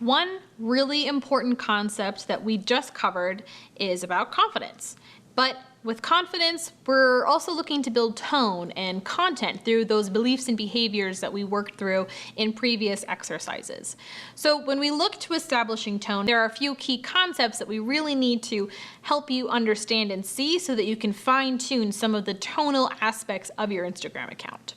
One really important concept that we just covered is about confidence. But with confidence, we're also looking to build tone and content through those beliefs and behaviors that we worked through in previous exercises. So when we look to establishing tone, there are a few key concepts that we really need to help you understand and see so that you can fine-tune some of the tonal aspects of your Instagram account.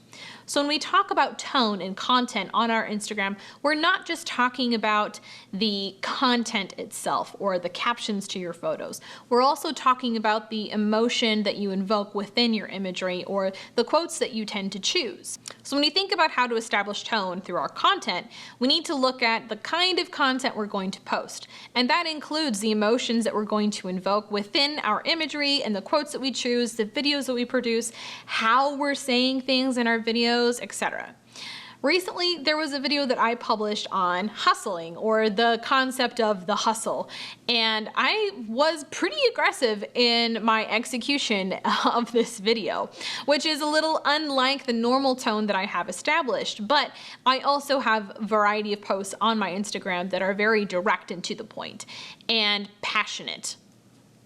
So when we talk about tone and content on our Instagram, we're not just talking about the content itself or the captions to your photos. We're also talking about the emotion that you invoke within your imagery or the quotes that you tend to choose. So when you think about how to establish tone through our content, we need to look at the kind of content we're going to post. And that includes the emotions that we're going to invoke within our imagery and the quotes that we choose, the videos that we produce, how we're saying things in our videos, etc. Recently, there was a video that I published on hustling, or the concept of the hustle, and I was pretty aggressive in my execution of this video, which is a little unlike the normal tone that I have established, but I also have a variety of posts on my Instagram that are very direct and to the point, and passionate.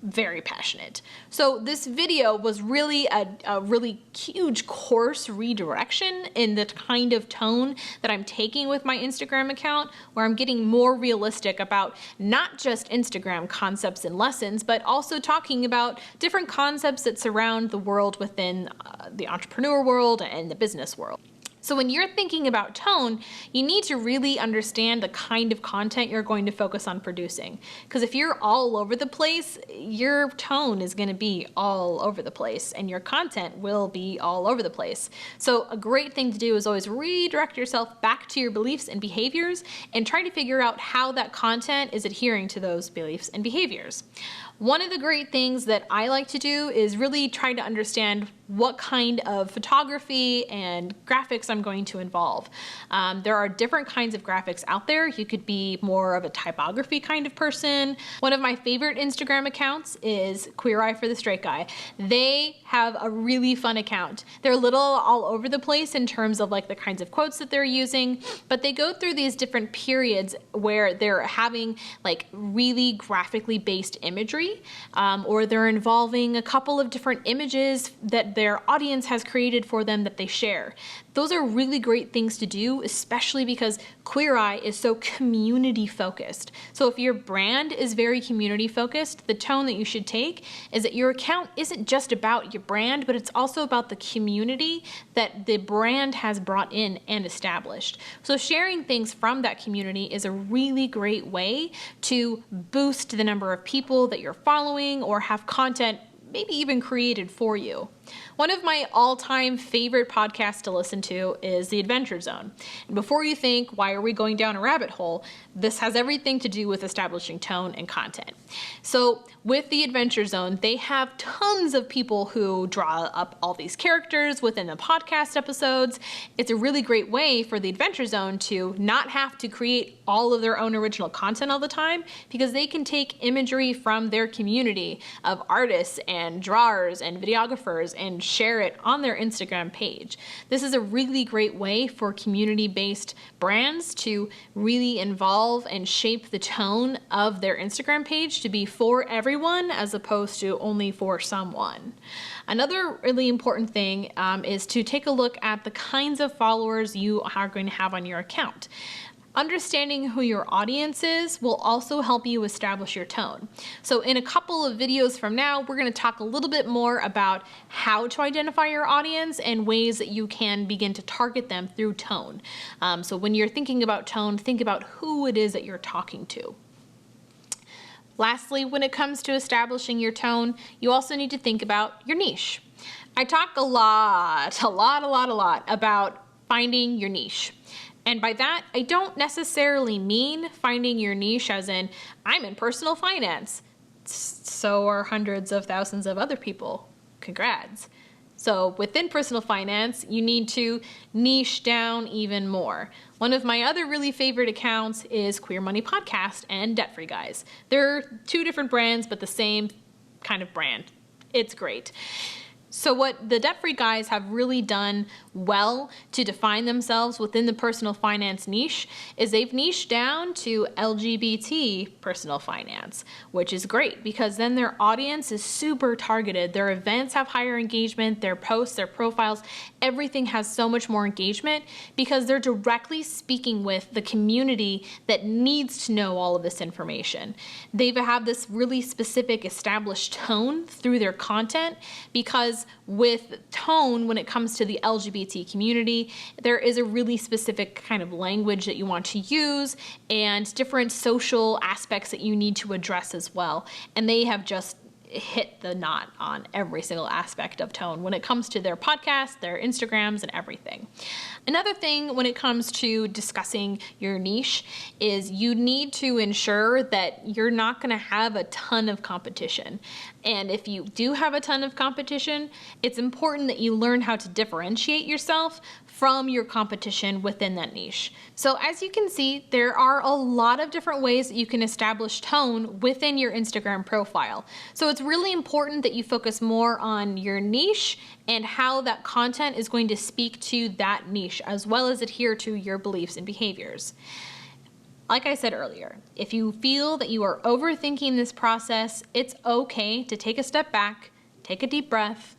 Very passionate. So this video was really a really huge course redirection in the kind of tone that I'm taking with my Instagram account, where I'm getting more realistic about not just Instagram concepts and lessons, but also talking about different concepts that surround the world within the entrepreneur world and the business world. So when you're thinking about tone, you need to really understand the kind of content you're going to focus on producing. Because if you're all over the place, your tone is going to be all over the place and your content will be all over the place. So a great thing to do is always redirect yourself back to your beliefs and behaviors and try to figure out how that content is adhering to those beliefs and behaviors. One of the great things that I like to do is really try to understand what kind of photography and graphics I'm going to involve. There are different kinds of graphics out there. You could be more of a typography kind of person. One of my favorite Instagram accounts is Queer Eye for the Straight Guy. They have a really fun account. They're a little all over the place in terms of like the kinds of quotes that they're using, but they go through these different periods where they're having like really graphically based imagery, or they're involving a couple of different images that their audience has created for them that they share. Those are really great things to do, especially because Queer Eye is so community focused. So if your brand is very community focused, the tone that you should take is that your account isn't just about your brand, but it's also about the community that the brand has brought in and established. So sharing things from that community is a really great way to boost the number of people that you're following or have content maybe even created for you. One of my all-time favorite podcasts to listen to is The Adventure Zone. And before you think, why are we going down a rabbit hole? This has everything to do with establishing tone and content. So with The Adventure Zone, they have tons of people who draw up all these characters within the podcast episodes. It's a really great way for The Adventure Zone to not have to create all of their own original content all the time, because they can take imagery from their community of artists and drawers and videographers and share it on their Instagram page. This is a really great way for community-based brands to really involve and shape the tone of their Instagram page to be for everyone as opposed to only for someone. Another really important thing is to take a look at the kinds of followers you are going to have on your account. Understanding who your audience is will also help you establish your tone. So in a couple of videos from now, we're going to talk a little bit more about how to identify your audience and ways that you can begin to target them through tone. So when you're thinking about tone, think about who it is that you're talking to. Lastly, when it comes to establishing your tone, you also need to think about your niche. I talk a lot about finding your niche. And by that, I don't necessarily mean finding your niche as in, I'm in personal finance. So are hundreds of thousands of other people. Congrats. So within personal finance, you need to niche down even more. One of my other really favorite accounts is Queer Money Podcast and Debt Free Guys. They're two different brands, but the same kind of brand. It's great. So what the debt-free guys have really done well to define themselves within the personal finance niche is they've niched down to LGBT personal finance, which is great because then their audience is super targeted. Their events have higher engagement, their posts, their profiles, everything has so much more engagement because they're directly speaking with the community that needs to know all of this information. They have this really specific established tone through their content because with tone, when it comes to the LGBT community, there is a really specific kind of language that you want to use and different social aspects that you need to address as well. And they have just hit the knot on every single aspect of tone when it comes to their podcast, their Instagrams, and everything. Another thing when it comes to discussing your niche is you need to ensure that you're not going to have a ton of competition. And if you do have a ton of competition, it's important that you learn how to differentiate yourself from your competition within that niche. So as you can see, there are a lot of different ways that you can establish tone within your Instagram profile. So it's really important that you focus more on your niche and how that content is going to speak to that niche, as well as adhere to your beliefs and behaviors. Like I said earlier, if you feel that you are overthinking this process, it's okay to take a step back, take a deep breath,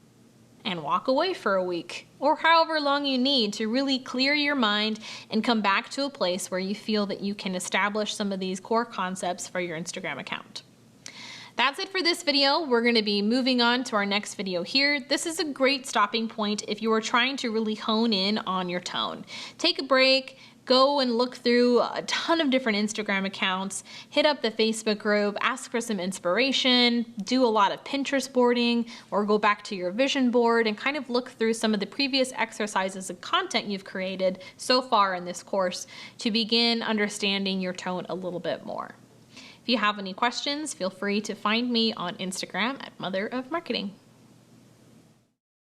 and walk away for a week, or however long you need to really clear your mind and come back to a place where you feel that you can establish some of these core concepts for your Instagram account. That's it for this video. We're going to be moving on to our next video here. This is a great stopping point if you are trying to really hone in on your tone. Take a break. Go and look through a ton of different Instagram accounts, hit up the Facebook group, ask for some inspiration, do a lot of Pinterest boarding, or go back to your vision board and kind of look through some of the previous exercises and content you've created so far in this course to begin understanding your tone a little bit more. If you have any questions, feel free to find me on Instagram at Mother of Marketing.